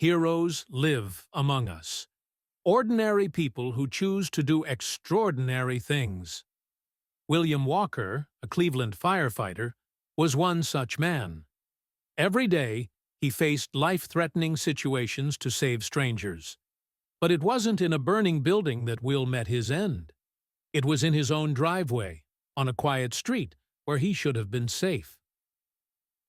heroes live among us. Ordinary people who choose to do extraordinary things. William Walker, a Cleveland firefighter, was one such man. Every day, he faced life-threatening situations to save strangers. But it wasn't in a burning building that Will met his end. It was in his own driveway, on a quiet street, where he should have been safe.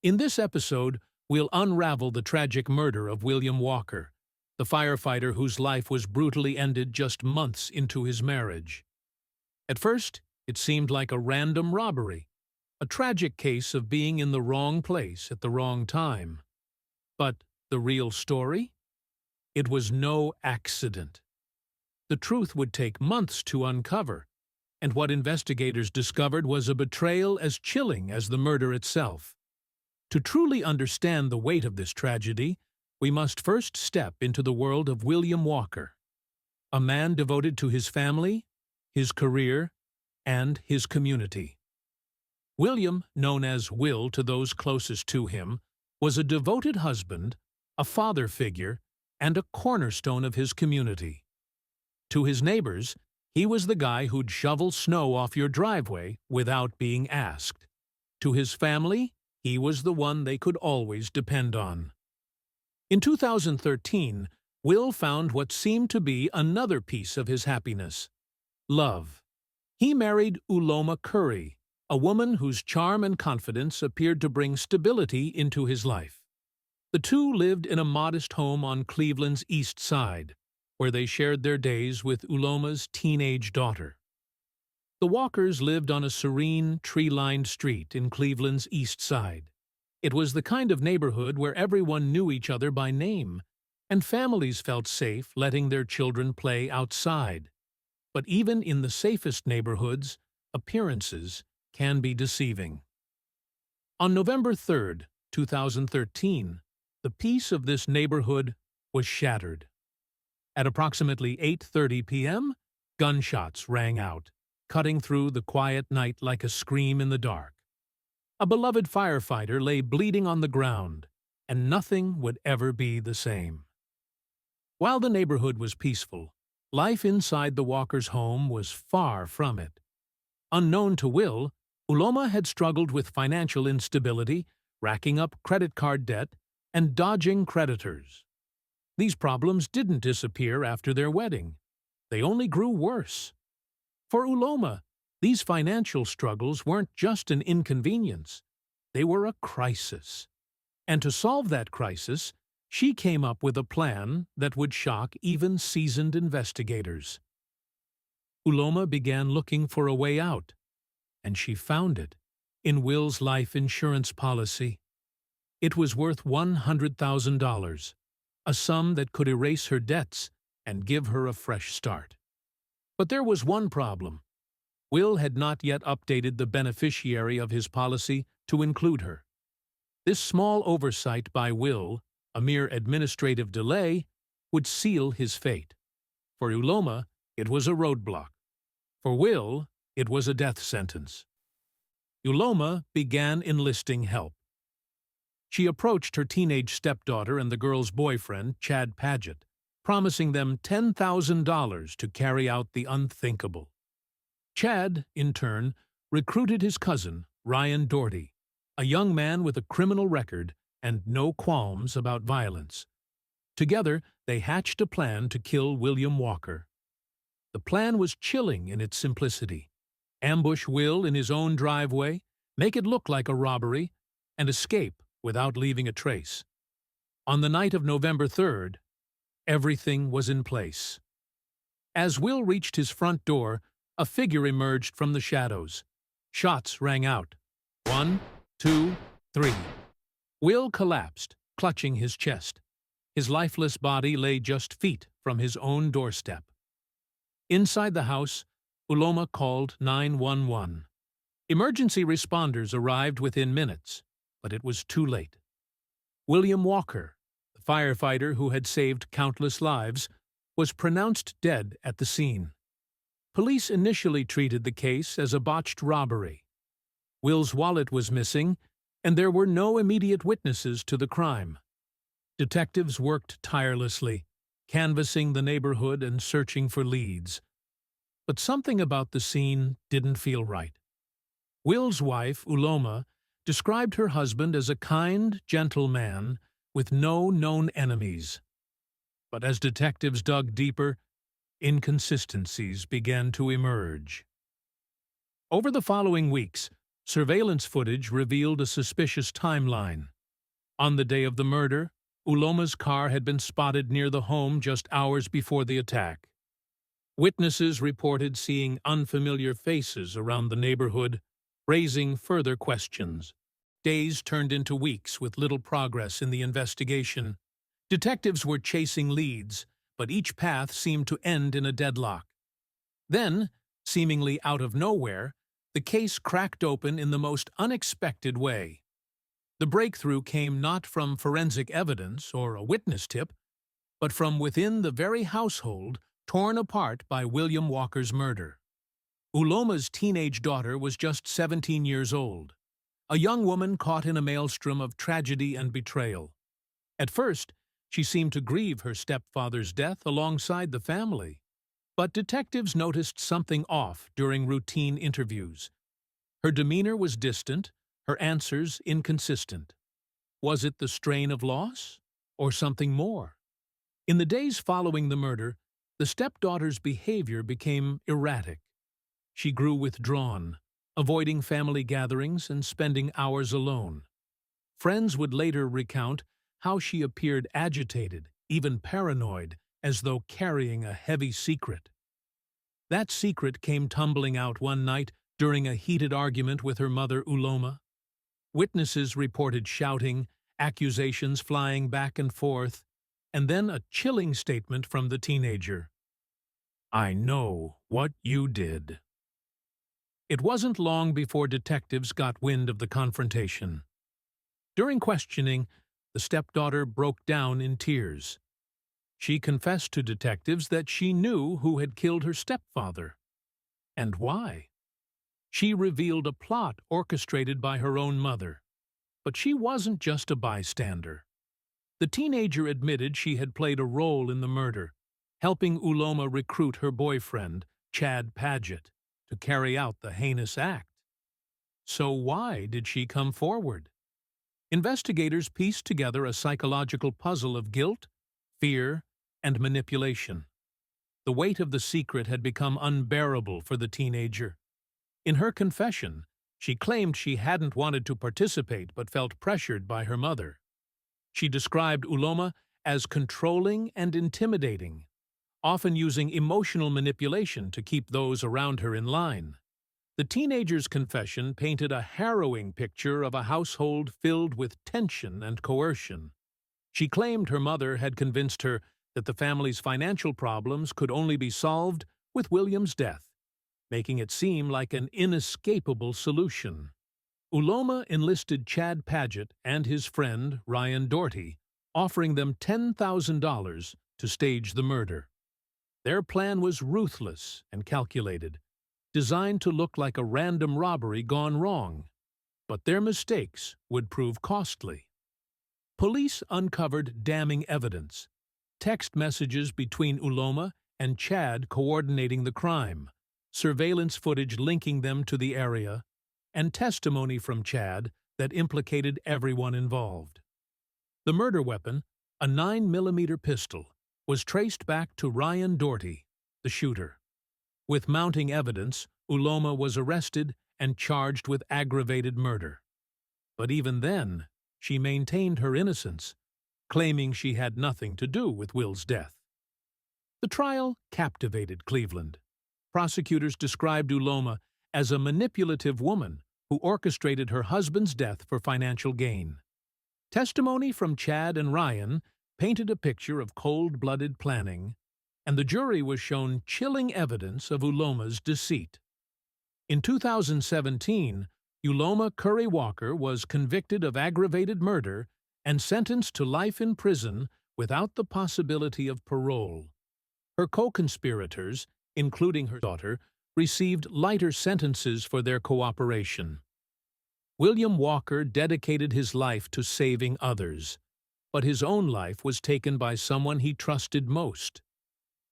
In this episode, we'll unravel the tragic murder of William Walker, the firefighter whose life was brutally ended just months into his marriage. At first, it seemed like a random robbery, a tragic case of being in the wrong place at the wrong time. But the real story? It was no accident. The truth would take months to uncover, and what investigators discovered was a betrayal as chilling as the murder itself. To truly understand the weight of this tragedy, we must first step into the world of William Walker, a man devoted to his family, his career, and his community. William, known as Will to those closest to him, was a devoted husband, a father figure, and a cornerstone of his community. To his neighbors, he was the guy who'd shovel snow off your driveway without being asked. To his family, he was the one they could always depend on. In 2013, Will found what seemed to be another piece of his happiness: love. He married Uloma Curry, a woman whose charm and confidence appeared to bring stability into his life. The two lived in a modest home on Cleveland's East Side, where they shared their days with Uloma's teenage daughter. The Walkers lived on a serene, tree-lined street in Cleveland's East Side. It was the kind of neighborhood where everyone knew each other by name, and families felt safe letting their children play outside. But even in the safest neighborhoods, appearances can be deceiving. On November 3, 2013, the peace of this neighborhood was shattered. At approximately 8:30 p.m., gunshots rang out, cutting through the quiet night like a scream in the dark. A beloved firefighter lay bleeding on the ground, and nothing would ever be the same. While the neighborhood was peaceful, life inside the Walkers' home was far from it. Unknown to Will, Uloma had struggled with financial instability, racking up credit card debt, and dodging creditors. These problems didn't disappear after their wedding. They only grew worse. For Uloma, these financial struggles weren't just an inconvenience. They were a crisis. And to solve that crisis, she came up with a plan that would shock even seasoned investigators. Uloma began looking for a way out, and she found it in Will's life insurance policy. It was worth $100,000, a sum that could erase her debts and give her a fresh start. But there was one problem. Will had not yet updated the beneficiary of his policy to include her. This small oversight by Will, a mere administrative delay, would seal his fate. For Uloma, it was a roadblock. For Will, it was a death sentence. Uloma began enlisting help. She approached her teenage stepdaughter and the girl's boyfriend, Chad Paget, promising them $10,000 to carry out the unthinkable. Chad, in turn, recruited his cousin, Ryan Doherty, a young man with a criminal record and no qualms about violence. Together, they hatched a plan to kill William Walker. The plan was chilling in its simplicity. Ambush Will in his own driveway, make it look like a robbery, and escape without leaving a trace. On the night of November 3rd, everything was in place. As Will reached his front door, a figure emerged from the shadows. Shots rang out. 1, 2, 3. Will collapsed, clutching his chest. His lifeless body lay just feet from his own doorstep. Inside the house, Uloma called 911. Emergency responders arrived within minutes, but it was too late. William Walker, the firefighter who had saved countless lives, was pronounced dead at the scene. Police initially treated the case as a botched robbery. Will's wallet was missing, and there were no immediate witnesses to the crime. Detectives worked tirelessly, canvassing the neighborhood and searching for leads. But something about the scene didn't feel right. Will's wife, Uloma, described her husband as a kind, gentle man with no known enemies. But as detectives dug deeper, inconsistencies began to emerge. Over the following weeks, surveillance footage revealed a suspicious timeline. On the day of the murder, Uloma's car had been spotted near the home just hours before the attack. Witnesses reported seeing unfamiliar faces around the neighborhood, raising further questions. Days turned into weeks with little progress in the investigation. Detectives were chasing leads, but each path seemed to end in a deadlock. Then, seemingly out of nowhere, the case cracked open in the most unexpected way. The breakthrough came not from forensic evidence or a witness tip, but from within the very household torn apart by William Walker's murder. Uloma's teenage daughter was just 17 years old, a young woman caught in a maelstrom of tragedy and betrayal. At first, she seemed to grieve her stepfather's death alongside the family. But detectives noticed something off during routine interviews. Her demeanor was distant, her answers inconsistent. Was it the strain of loss, or something more? In the days following the murder, the stepdaughter's behavior became erratic. She grew withdrawn, avoiding family gatherings and spending hours alone. Friends would later recount how she appeared agitated, even paranoid, as though carrying a heavy secret. That secret came tumbling out one night during a heated argument with her mother, Uloma. Witnesses reported shouting, accusations flying back and forth, and then a chilling statement from the teenager. "I know what you did." It wasn't long before detectives got wind of the confrontation. During questioning, the stepdaughter broke down in tears. She confessed to detectives that she knew who had killed her stepfather. And why? She revealed a plot orchestrated by her own mother. But she wasn't just a bystander. The teenager admitted she had played a role in the murder, helping Uloma recruit her boyfriend, Chad Paget, to carry out the heinous act. So why did she come forward? Investigators pieced together a psychological puzzle of guilt, fear, and manipulation. The weight of the secret had become unbearable for the teenager. In her confession, she claimed she hadn't wanted to participate but felt pressured by her mother. She described Uloma as controlling and intimidating, often using emotional manipulation to keep those around her in line. The teenager's confession painted a harrowing picture of a household filled with tension and coercion. She claimed her mother had convinced her that the family's financial problems could only be solved with William's death, making it seem like an inescapable solution. Uloma enlisted Chad Paget and his friend, Ryan Doherty, offering them $10,000 to stage the murder. Their plan was ruthless and calculated, designed to look like a random robbery gone wrong. But their mistakes would prove costly. Police uncovered damning evidence: text messages between Uloma and Chad coordinating the crime, surveillance footage linking them to the area, and testimony from Chad that implicated everyone involved. The murder weapon, a 9mm pistol, was traced back to Ryan Doherty, the shooter. With mounting evidence, Uloma was arrested and charged with aggravated murder. But even then, she maintained her innocence, claiming she had nothing to do with Will's death. The trial captivated Cleveland. Prosecutors described Uloma as a manipulative woman who orchestrated her husband's death for financial gain. Testimony from Chad and Ryan painted a picture of cold-blooded planning, and the jury was shown chilling evidence of Uloma's deceit. In 2017, Uloma Curry Walker was convicted of aggravated murder and sentenced to life in prison without the possibility of parole. Her co-conspirators, including her daughter, received lighter sentences for their cooperation. William Walker dedicated his life to saving others. but his own life was taken by someone he trusted most.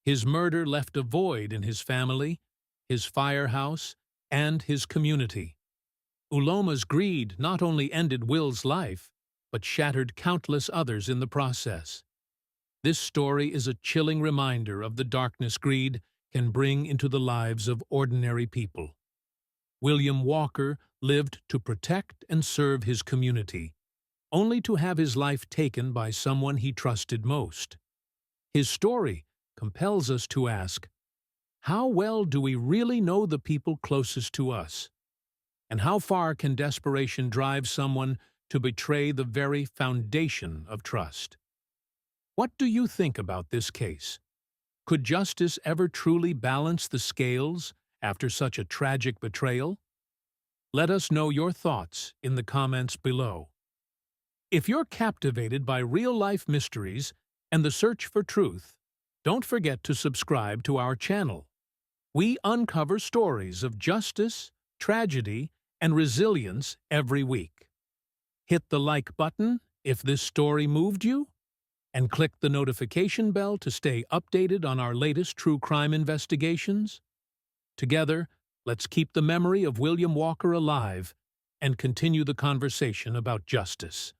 His murder left a void in his family, his firehouse, and his community. Uloma's greed not only ended Will's life, but shattered countless others in the process. This story is a chilling reminder of the darkness greed can bring into the lives of ordinary people. William Walker lived to protect and serve his community, only to have his life taken by someone he trusted most. His story compels us to ask, how well do we really know the people closest to us? And how far can desperation drive someone to betray the very foundation of trust? What do you think about this case? Could justice ever truly balance the scales after such a tragic betrayal? Let us know your thoughts in the comments below. If you're captivated by real-life mysteries and the search for truth, don't forget to subscribe to our channel. We uncover stories of justice, tragedy, and resilience every week. Hit the like button if this story moved you, and click the notification bell to stay updated on our latest true crime investigations. Together, let's keep the memory of William Walker alive and continue the conversation about justice.